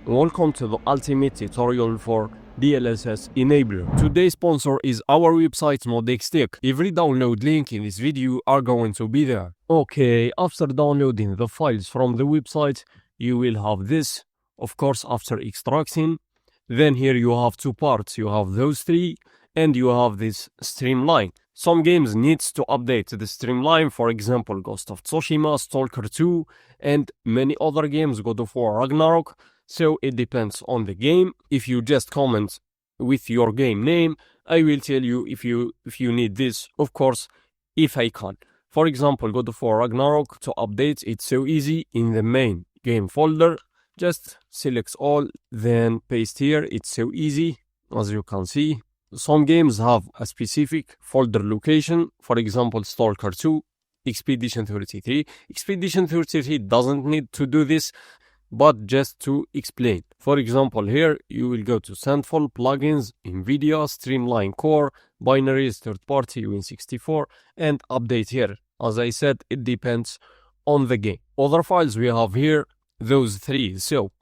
Welcome to the ultimate tutorial for DLSS Enabler. Today's sponsor is our website ModXTech. Every download link in this video are going to be there. Okay, after downloading the files from the website, you will have this, of course, after extracting. Then here you have two parts. You have those three, and you have this streamline. Some games needs to update the streamline, for example, Ghost of Tsushima, Stalker 2, and many other games, God of War Ragnarok. So it depends on the game. If you just comment with your game name, I will tell you if you need this, of course, if I can. For example, God of War Ragnarok, to update, it's so easy. In the main game folder, just select all, then paste here. It's so easy, as you can see. Some games have a specific folder location, for example, Stalker 2, Expedition 33. Expedition 33 doesn't need to do this, but just to explain. For example, here you will go to Sandfall, Plugins, NVIDIA, Streamline Core, Binaries, Third Party, Win64, and update here. As I said, it depends on the game. Other files we have here, those three. So,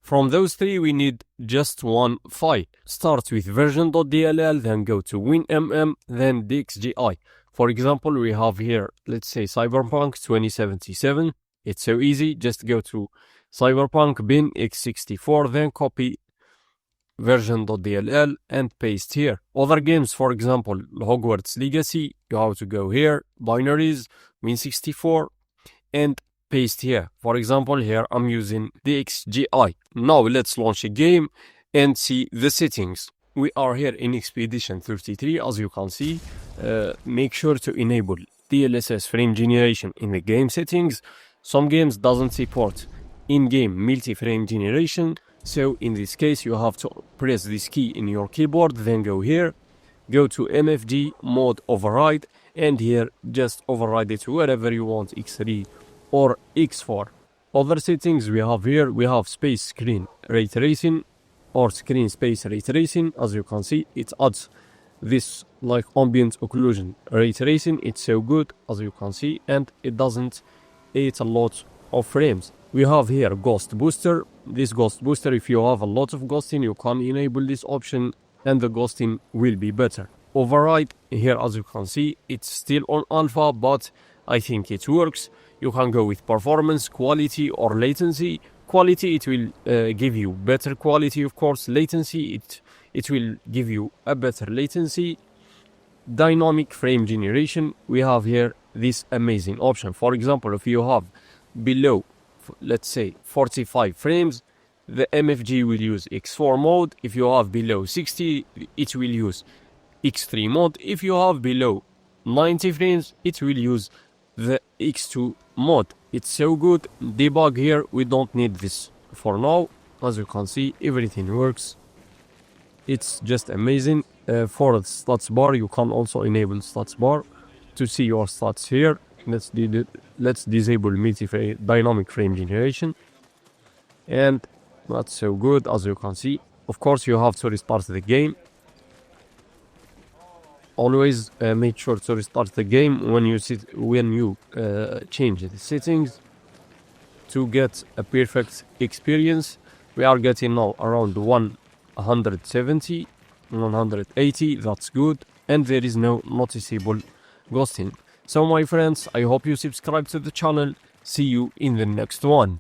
from those three, we need just one file. Start with version.dll, then go to WinMM, then DXGI. For example, we have here, let's say Cyberpunk 2077. It's so easy, just go to Cyberpunk bin x64, then copy version.dll and paste here. Other games, for example, Hogwarts Legacy, you have to go here, Binaries, Win64, and paste here. For example, here I'm using DXGI. Now let's launch a game and see the settings. We are here in Expedition 33, as you can see. Make sure to enable DLSS frame generation in the game settings. Some games doesn't support in-game multi-frame generation, so in this case you have to press this key in your keyboard, then go here, go to MFG mode override, and here just override it to wherever you want, X3 or X4. Other settings we have here, we have space screen ray tracing or screen space ray tracing. As you can see, it adds this like ambient occlusion ray tracing. It's so good, as you can see, and it doesn't eat a lot of frames. We have here Ghost Booster. This Ghost Booster, if you have a lot of ghosting, you can enable this option and the ghosting will be better. Override, here as you can see, it's still on alpha, but I think it works. You can go with performance, quality, or latency. Quality, it will give you better quality, of course. Latency, it will give you a better latency. Dynamic frame generation, we have here this amazing option. For example, if you have below, let's say 45 frames, the MFG will use X4 mode. If you have below 60, it will use X3 mode. If you have below 90 frames, it will use the X2 mode. It's so good. Debug here, we don't need this for now. As you can see, everything works. It's just amazing. For the stats bar, you can also enable stats bar to see your stats here. Let's disable dynamic frame generation, and that's so good, as you can see. Of course, you have to restart the game. Always make sure to restart the game when you change the settings to get a perfect experience. We are getting now around 170, 180. That's good, and there is no noticeable ghosting. So my friends, I hope you subscribe to the channel. See you in the next one.